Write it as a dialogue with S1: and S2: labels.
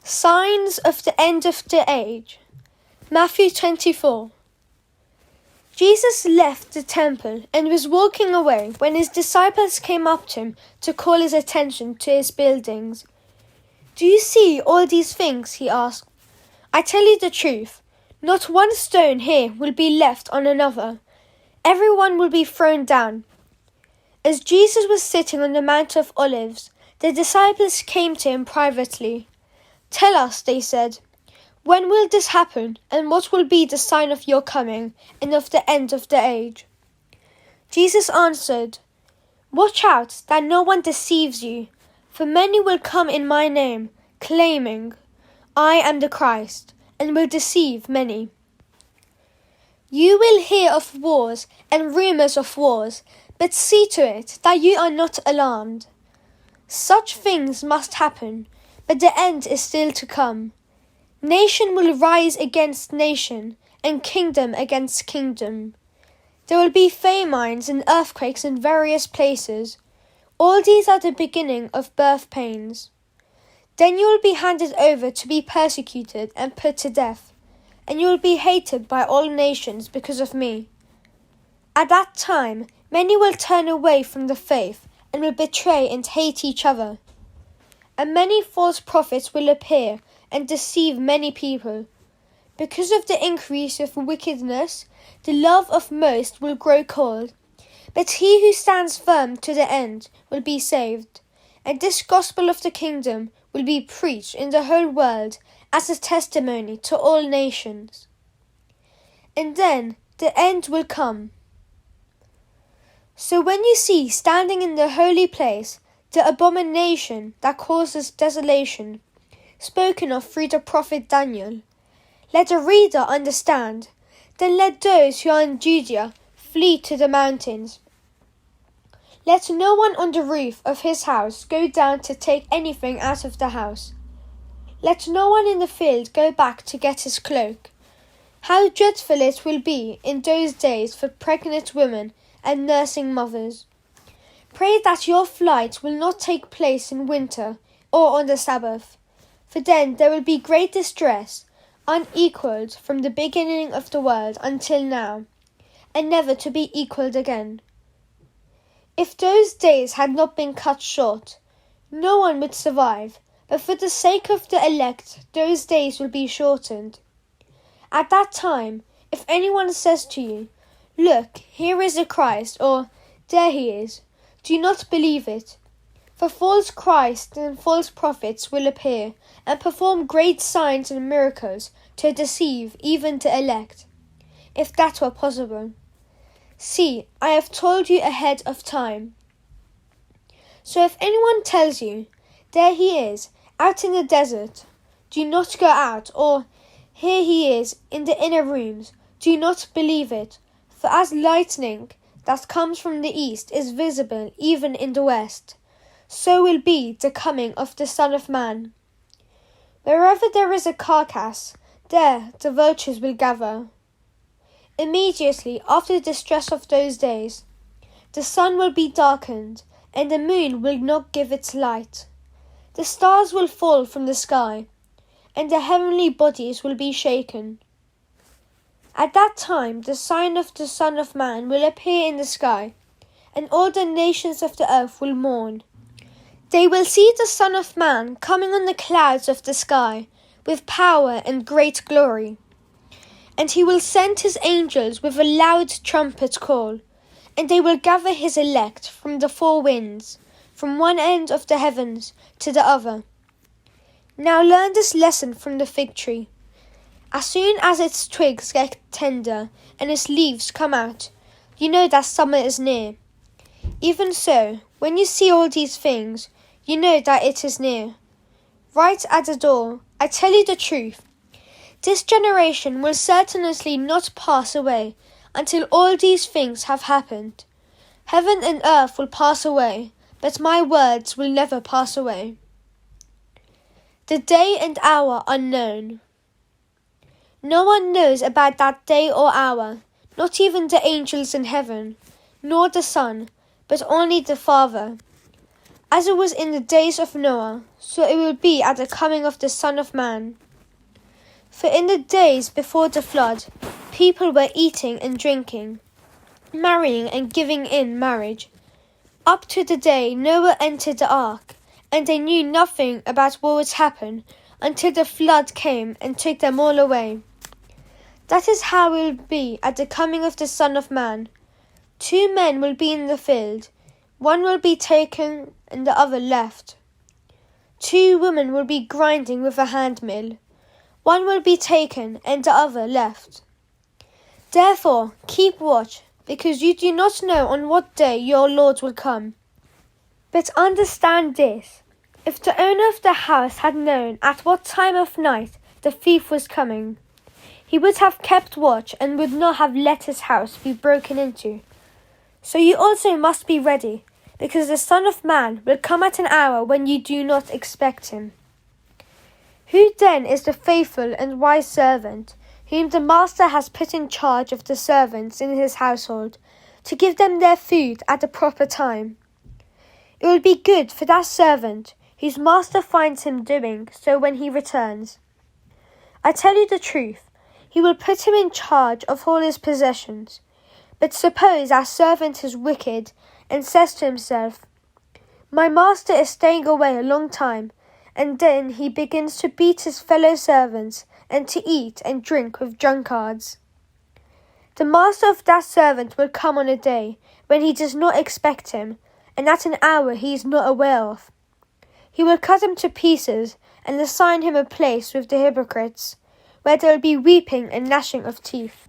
S1: Signs of the end of the age. Matthew 24. Jesus left the temple and was walking away when his disciples came up to him to call his attention to his buildings. "Do you see all these things?" he asked. "I tell you the truth, not one stone here will be left on another. Everyone will be thrown down." As Jesus was sitting on the Mount of Olives, the disciples came to him privately. "Tell us," they said, "when will this happen, and what will be the sign of your coming and of the end of the age?" Jesus answered, "Watch out that no one deceives you, for many will come in my name, claiming, 'I am the Christ,' and will deceive many. You will hear of wars and rumors of wars, but see to it that you are not alarmed. Such things must happen, but the end is still to come. Nation will rise against nation, and kingdom against kingdom. There will be famines and earthquakes in various places. All these are the beginning of birth pains. Then you will be handed over to be persecuted and put to death, and you will be hated by all nations because of me. At that time, many will turn away from the faith and will betray and hate each other. And many false prophets will appear and deceive many people. Because of the increase of wickedness, the love of most will grow cold. But he who stands firm to the end will be saved. And this gospel of the kingdom will be preached in the whole world as a testimony to all nations. And then the end will come. So when you see standing in the holy place the abomination that causes desolation, spoken of through the prophet Daniel, let the reader understand. Then let those who are in Judea flee to the mountains. Let no one on the roof of his house go down to take anything out of the house. Let no one in the field go back to get his cloak. How dreadful it will be in those days for pregnant women and nursing mothers. Pray that your flight will not take place in winter or on the Sabbath, for then there will be great distress, unequalled from the beginning of the world until now, and never to be equalled again. If those days had not been cut short, no one would survive, but for the sake of the elect, those days will be shortened. At that time, if anyone says to you, 'Look, here is the Christ,' or 'There he is,' do not believe it. For false Christs and false prophets will appear and perform great signs and miracles to deceive even the elect, if that were possible. See, I have told you ahead of time. So if anyone tells you, 'There he is, out in the desert,' do not go out, or 'Here he is, in the inner rooms,' do not believe it. For as lightning that comes from the east is visible even in the west, so will be the coming of the Son of Man. Wherever there is a carcass, there the vultures will gather. Immediately after the distress of those days, the sun will be darkened, and the moon will not give its light. The stars will fall from the sky, and the heavenly bodies will be shaken. At that time the sign of the Son of Man will appear in the sky, and all the nations of the earth will mourn. They will see the Son of Man coming on the clouds of the sky, with power and great glory. And he will send his angels with a loud trumpet call, and they will gather his elect from the four winds, from one end of the heavens to the other. Now learn this lesson from the fig tree. As soon as its twigs get tender and its leaves come out, you know that summer is near. Even so, when you see all these things, you know that it is near. Right at the door, I tell you the truth. This generation will certainly not pass away until all these things have happened. Heaven and earth will pass away, but my words will never pass away. The day and hour unknown. No one knows about that day or hour, not even the angels in heaven, nor the Son, but only the Father. As it was in the days of Noah, so it will be at the coming of the Son of Man. For in the days before the flood, people were eating and drinking, marrying and giving in marriage, up to the day Noah entered the ark, and they knew nothing about what would happen until the flood came and took them all away. That is how it will be at the coming of the Son of Man. 2 men will be in the field, one will be taken and the other left. 2 women will be grinding with a handmill, one will be taken and the other left. Therefore, keep watch, because you do not know on what day your Lord will come. But understand this, if the owner of the house had known at what time of night the thief was coming, he would have kept watch and would not have let his house be broken into. So you also must be ready, because the Son of Man will come at an hour when you do not expect him. Who then is the faithful and wise servant, whom the master has put in charge of the servants in his household, to give them their food at the proper time? It will be good for that servant whose master finds him doing so when he returns. I tell you the truth, he will put him in charge of all his possessions. But suppose our servant is wicked and says to himself, "My master is staying away a long time," and then he begins to beat his fellow servants and to eat and drink with drunkards. The master of that servant will come on a day when he does not expect him, and at an hour he is not aware of. He will cut him to pieces and assign him a place with the hypocrites, where there will be weeping and gnashing of teeth.